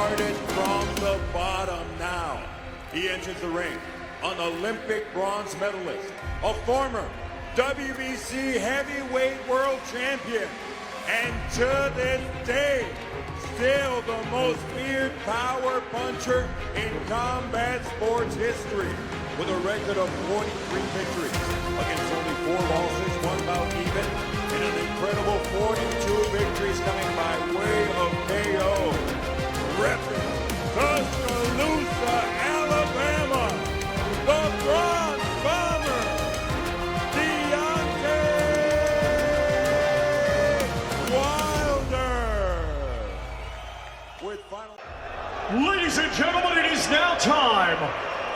started from the bottom now. He enters the ring, an Olympic bronze medalist, a former WBC heavyweight world champion, and to this day, still the most feared power puncher in combat sports history, with a record of 43 victories against only 4 losses, 1 bout even, and an incredible 42 victories coming by way of KO. Repping Tuscaloosa, Alabama, the Bronze Bomber, Deontay Wilder. With final... Ladies and gentlemen, it is now time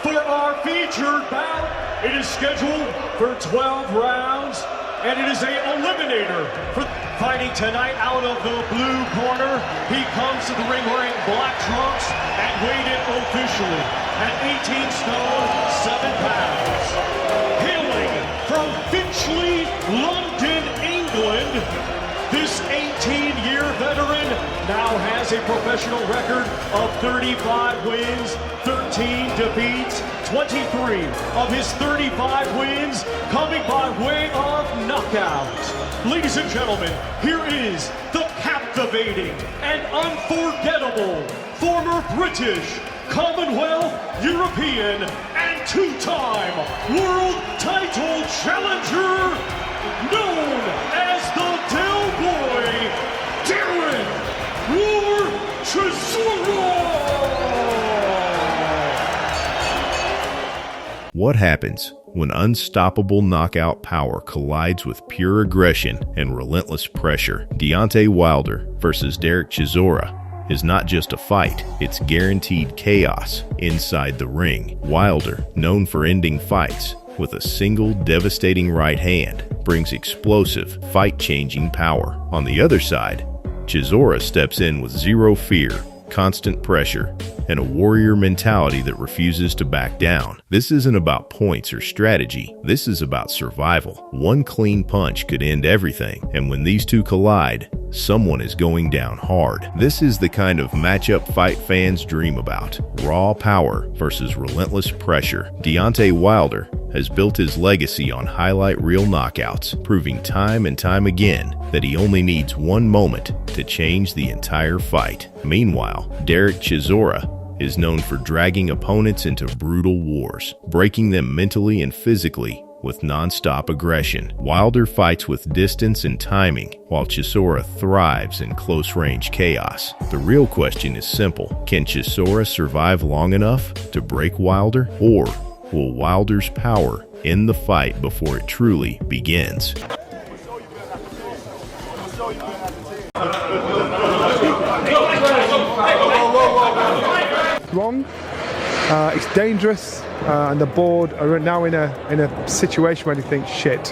for our featured bout. It is scheduled for 12 rounds, and it is an eliminator. For fighting tonight out of the blue corner, he comes to the ring wearing black trunks and weighed in officially at 18 stone, 7 pounds. Hailing from Finchley, London, England, this 18-year veteran now has a professional record of 35 wins, 13 defeats, 23 of his 35 wins coming by way of knockout. Ladies and gentlemen, here is the captivating and unforgettable former British, Commonwealth, European, and 2-time world title challenger, known as the Del Boy, Derek Chisora. What happens when unstoppable knockout power collides with pure aggression and relentless pressure? Deontay Wilder versus Derek Chisora is not just a fight, it's guaranteed chaos inside the ring. Wilder, known for ending fights with a single devastating right hand, brings explosive, fight-changing power. On the other side, Chisora steps in with zero fear, constant pressure, and a warrior mentality that refuses to back down. This isn't about points or strategy. This is about survival. One clean punch could end everything, and when these two collide, someone is going down hard. This is the kind of matchup fight fans dream about. Raw power versus relentless pressure. Deontay Wilder has built his legacy on highlight reel knockouts, proving time and time again that he only needs one moment to change the entire fight. Meanwhile, Derek Chisora is known for dragging opponents into brutal wars, breaking them mentally and physically with non-stop aggression. Wilder fights with distance and timing, while Chisora thrives in close-range chaos. The real question is simple: can Chisora survive long enough to break Wilder, or will Wilder's power end the fight before it truly begins? Wrong. It's dangerous, and the board are now in a situation where they think shit.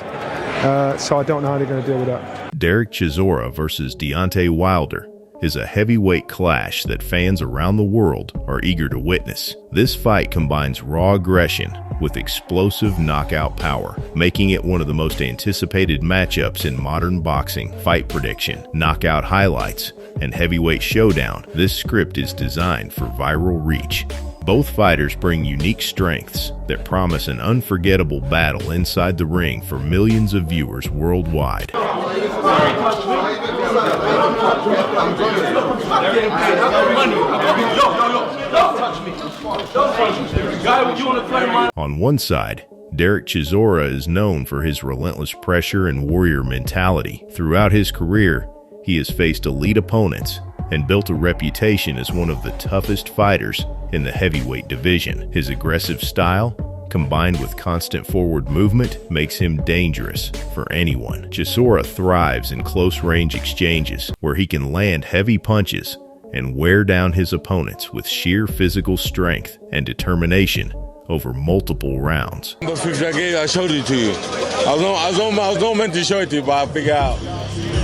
So I don't know how they're going to deal with that. Derek Chisora versus Deontay Wilder is a heavyweight clash that fans around the world are eager to witness. This fight combines raw aggression with explosive knockout power, making it one of the most anticipated matchups in modern boxing. Fight prediction, knockout highlights, and heavyweight showdown. This script is designed for viral reach. Both fighters bring unique strengths that promise an unforgettable battle inside the ring for millions of viewers worldwide. On one side, Derek Chisora is known for his relentless pressure and warrior mentality. Throughout his career, he has faced elite opponents and built a reputation as one of the toughest fighters in the heavyweight division. His aggressive style, combined with constant forward movement, makes him dangerous for anyone. Chisora thrives in close-range exchanges, where he can land heavy punches and wear down his opponents with sheer physical strength and determination over multiple rounds. I showed it to you. I was meant to show it to you, but I figured out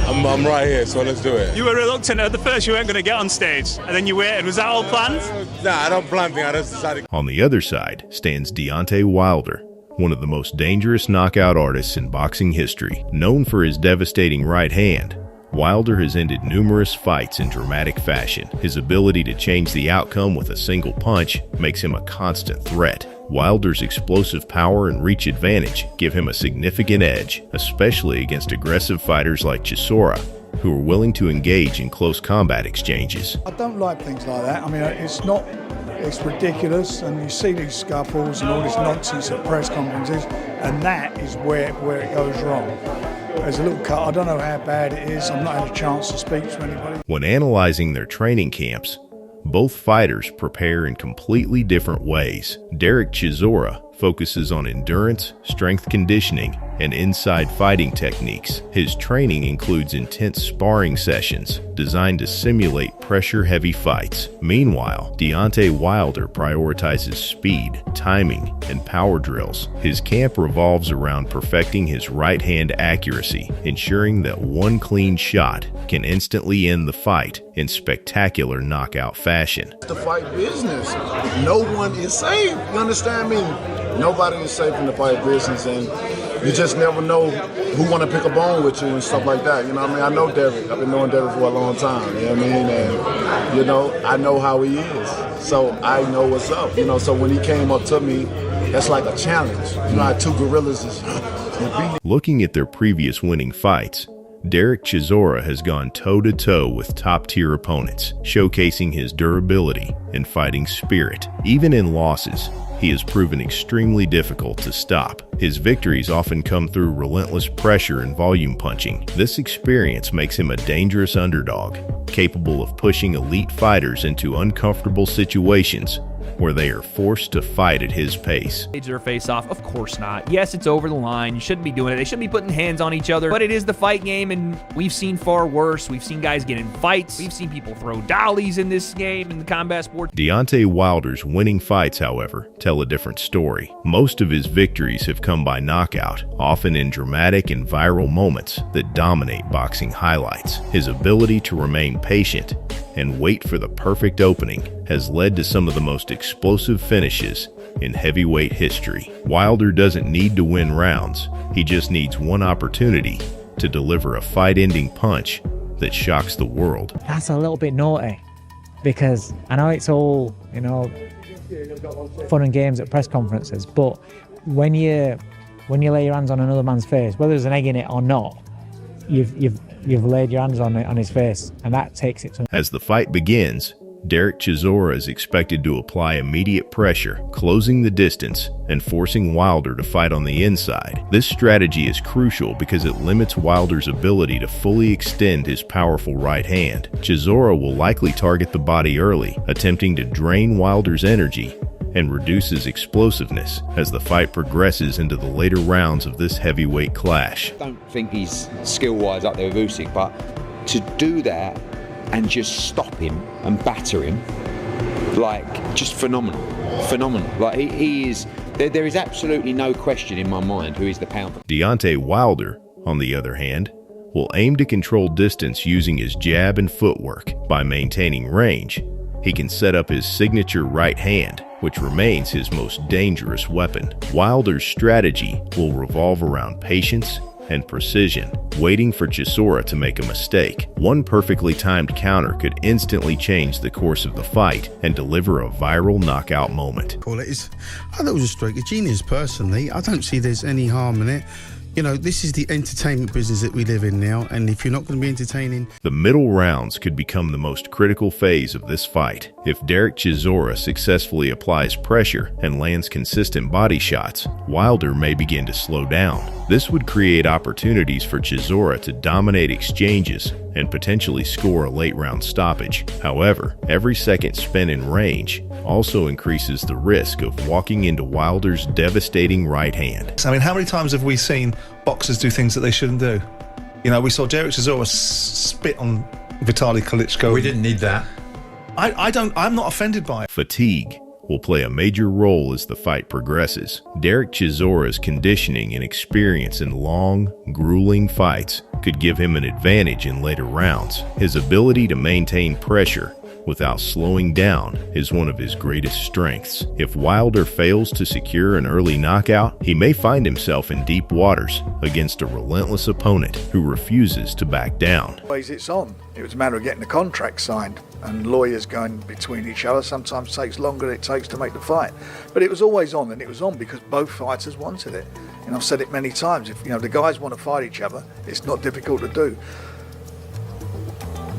I'm right here, so let's do it. You were reluctant at the first, you weren't going to get on stage, and then you waited. Was that all planned? Nah, I don't plan things, I just decided. On the other side stands Deontay Wilder, one of the most dangerous knockout artists in boxing history. Known for his devastating right hand, Wilder has ended numerous fights in dramatic fashion. His ability to change the outcome with a single punch makes him a constant threat. Wilder's explosive power and reach advantage give him a significant edge, especially against aggressive fighters like Chisora, who are willing to engage in close combat exchanges. I don't like things like that. I mean, it's ridiculous, and you see these scuffles and all this nonsense at press conferences, and that is where it goes wrong. There's a little cut. I don't know how bad it is. I've not had a chance to speak to anybody. When analyzing their training camps, both fighters prepare in completely different ways. Derek Chisora focuses on endurance, strength conditioning, and inside fighting techniques. His training includes intense sparring sessions designed to simulate pressure-heavy fights. Meanwhile, Deontay Wilder prioritizes speed, timing, and power drills. His camp revolves around perfecting his right hand accuracy, ensuring that one clean shot can instantly end the fight in spectacular knockout fashion. The fight business, no one is safe. You understand me? Nobody is safe in the fight business, and you just never know who want to pick a bone with you and stuff like that. You know what I mean? I know Derek. I've been knowing Derek for a long time. You know what I mean? And, you know, I know how he is. So I know what's up. You know, so when he came up to me, that's like a challenge. You know how two gorillas is Looking at their previous winning fights, Derek Chisora has gone toe-to-toe with top-tier opponents, showcasing his durability and fighting spirit. Even in losses, he has proven extremely difficult to stop. His victories often come through relentless pressure and volume punching. This experience makes him a dangerous underdog, capable of pushing elite fighters into uncomfortable situations where they are forced to fight at his pace. Their face off? Of course not. Yes, it's over the line. You shouldn't be doing it. They shouldn't be putting hands on each other, but it is the fight game, and we've seen far worse. We've seen guys get in fights. We've seen people throw dollies in this game, in the combat sport. Deontay Wilder's winning fights, however, tell a different story. Most of his victories have come by knockout, often in dramatic and viral moments that dominate boxing highlights. His ability to remain patient and wait for the perfect opening has led to some of the most explosive finishes in heavyweight history. Wilder doesn't need to win rounds. He just needs one opportunity to deliver a fight-ending punch that shocks the world. That's a little bit naughty, because I know it's all, you know, fun and games at press conferences, but when you lay your hands on another man's face, whether there's an egg in it or not, you've laid your hands on his face, and that takes it to... As the fight begins, Derek Chisora is expected to apply immediate pressure, closing the distance and forcing Wilder to fight on the inside. This strategy is crucial because it limits Wilder's ability to fully extend his powerful right hand. Chisora will likely target the body early, attempting to drain Wilder's energy and reduce his explosiveness as the fight progresses into the later rounds of this heavyweight clash. I don't think he's skill-wise up there with Usyk, but to do that and just stop him and batter him, like, just phenomenal. Like, he is, there is absolutely no question in my mind who is the pound. Deontay Wilder, on the other hand, will aim to control distance using his jab and footwork. By maintaining range, he can set up his signature right hand, which remains his most dangerous weapon. Wilder's strategy will revolve around patience and precision, waiting for Chisora to make a mistake. One perfectly timed counter could instantly change the course of the fight and deliver a viral knockout moment. I thought it was a stroke of genius, personally. I don't see there's any harm in it. You know, this is the entertainment business that we live in now, and if you're not going to be entertaining... The middle rounds could become the most critical phase of this fight. If Derek Chisora successfully applies pressure and lands consistent body shots, Wilder may begin to slow down. This would create opportunities for Chisora to dominate exchanges and potentially score a late round stoppage. However, every second spent in range also increases the risk of walking into Wilder's devastating right hand. I mean, how many times have we seen boxers do things that they shouldn't do? You know, we saw Derek Chisora spit on Vitaly Klitschko. We didn't need that. I'm not offended by it. Fatigue will play a major role as the fight progresses. Derek Chisora's conditioning and experience in long, grueling fights could give him an advantage in later rounds. His ability to maintain pressure without slowing down is one of his greatest strengths. If Wilder fails to secure an early knockout, he may find himself in deep waters against a relentless opponent who refuses to back down. Always it's on. It was a matter of getting the contract signed, and lawyers going between each other sometimes takes longer than it takes to make the fight. But it was always on, and it was on because both fighters wanted it. And I've said it many times, if the guys want to fight each other, it's not difficult to do.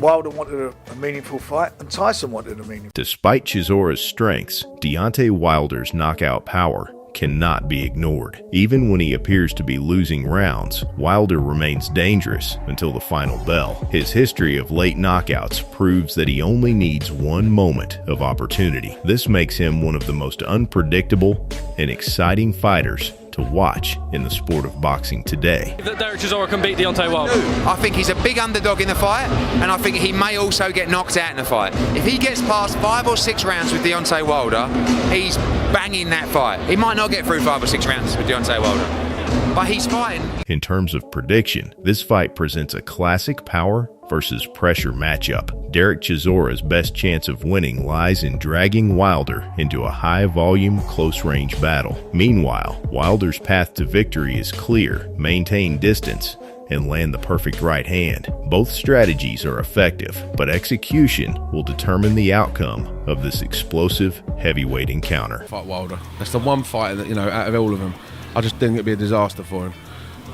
Wilder wanted a meaningful fight, and Tyson wanted a meaningful. Despite Chisora's strengths, Deontay Wilder's knockout power cannot be ignored. Even when he appears to be losing rounds, Wilder remains dangerous until the final bell. His history of late knockouts proves that he only needs one moment of opportunity. This makes him one of the most unpredictable and exciting fighters to watch in the sport of boxing today. That Derek Chisora can beat Deontay Wilder? I think he's a big underdog in the fight, and I think he may also get knocked out in the fight. If he gets past 5 or 6 rounds with Deontay Wilder, he's banging that fight. He might not get through 5 or 6 rounds with Deontay Wilder, but he's fighting. In terms of prediction, this fight presents a classic power versus pressure matchup. Derek Chisora's best chance of winning lies in dragging Wilder into a high-volume, close-range battle. Meanwhile, Wilder's path to victory is clear: maintain distance and land the perfect right hand. Both strategies are effective, but execution will determine the outcome of this explosive heavyweight encounter. Fight Wilder. That's the one fighter that, out of all of them, I just think it'd be a disaster for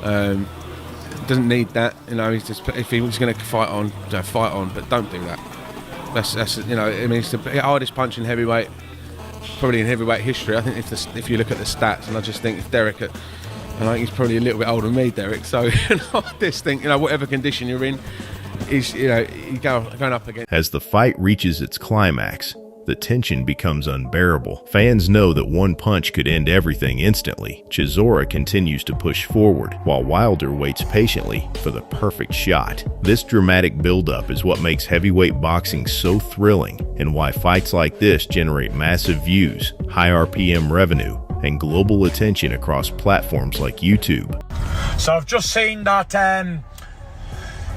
him. Doesn't need that, he's just, if he was going to fight on, but don't do that. That's it's the hardest punch in heavyweight, probably in heavyweight history. I think if you look at the stats, and I just think if Derek, and I think he's probably a little bit older than me, Derek, so I just think, whatever condition you're in, is, you're going up against. As the fight reaches its climax, the tension becomes unbearable. Fans know that one punch could end everything instantly. Chisora continues to push forward, while Wilder waits patiently for the perfect shot. This dramatic buildup is what makes heavyweight boxing so thrilling, and why fights like this generate massive views, high RPM revenue, and global attention across platforms like YouTube. So I've just seen that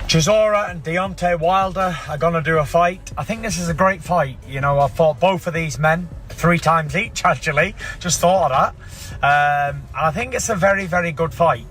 Chisora and Deontay Wilder are going to do a fight. I think this is a great fight. I've fought both of these men 3 times each, actually. Just thought of that. And I think it's a very, very good fight.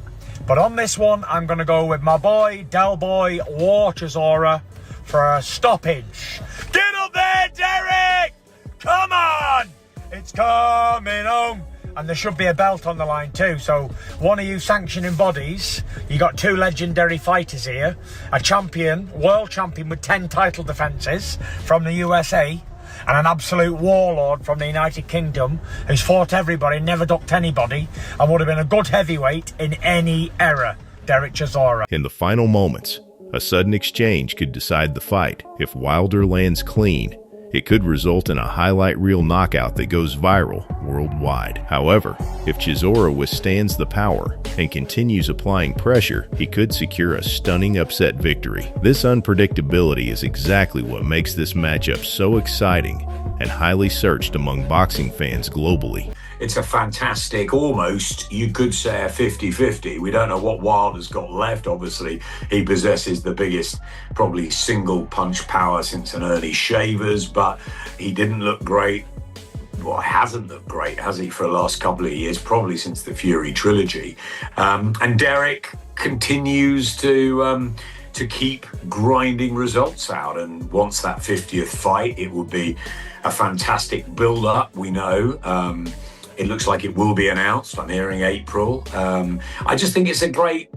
But on this one, I'm going to go with my boy, Del Boy War Chisora, for a stoppage. Get up there, Derek! Come on! It's coming home. And there should be a belt on the line too. So one of you sanctioning bodies, you got 2 legendary fighters here, a champion, world champion with 10 title defenses from the USA, and an absolute warlord from the United Kingdom who's fought everybody, never ducked anybody, and would have been a good heavyweight in any era, Derek Chisora. In the final moments, a sudden exchange could decide the fight. If Wilder lands clean, it could result in a highlight reel knockout that goes viral worldwide. However, if Chisora withstands the power and continues applying pressure, he could secure a stunning upset victory. This unpredictability is exactly what makes this matchup so exciting and highly searched among boxing fans globally. It's a fantastic, almost, you could say, a 50-50. We don't know what Wilder's got left. Obviously, he possesses the biggest, probably, single punch power since an early Shavers, but he didn't look great. Well, hasn't looked great, has he, for the last couple of years, probably since the Fury trilogy. And Derek continues to keep grinding results out, and wants that 50th fight. It would be a fantastic build-up, we know. It looks like it will be announced. I'm hearing April. I just think it's a great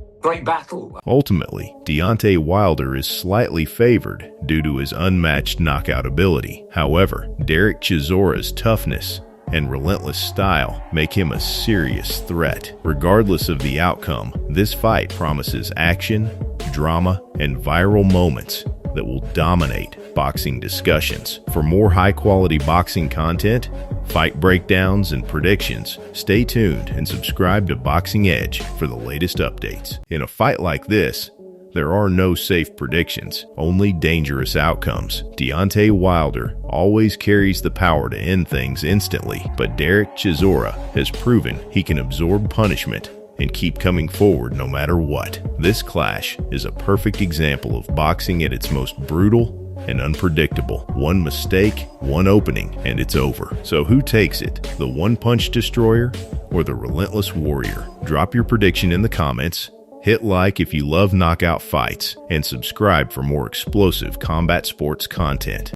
battle. Ultimately, Deontay Wilder is slightly favored due to his unmatched knockout ability. However, Derek Chisora's toughness and relentless style make him a serious threat. Regardless of the outcome, this fight promises action, drama, and viral moments that will dominate boxing discussions. For more high-quality boxing content, fight breakdowns, and predictions, stay tuned and subscribe to Boxing Edge for the latest updates. In a fight like this, there are no safe predictions, only dangerous outcomes. Deontay Wilder always carries the power to end things instantly, but Derek Chisora has proven he can absorb punishment and keep coming forward no matter what. This clash is a perfect example of boxing at its most brutal and unpredictable. One mistake, one opening, and it's over. So who takes it? The one-punch destroyer or the relentless warrior? Drop your prediction in the comments. Hit like if you love knockout fights, and subscribe for more explosive combat sports content.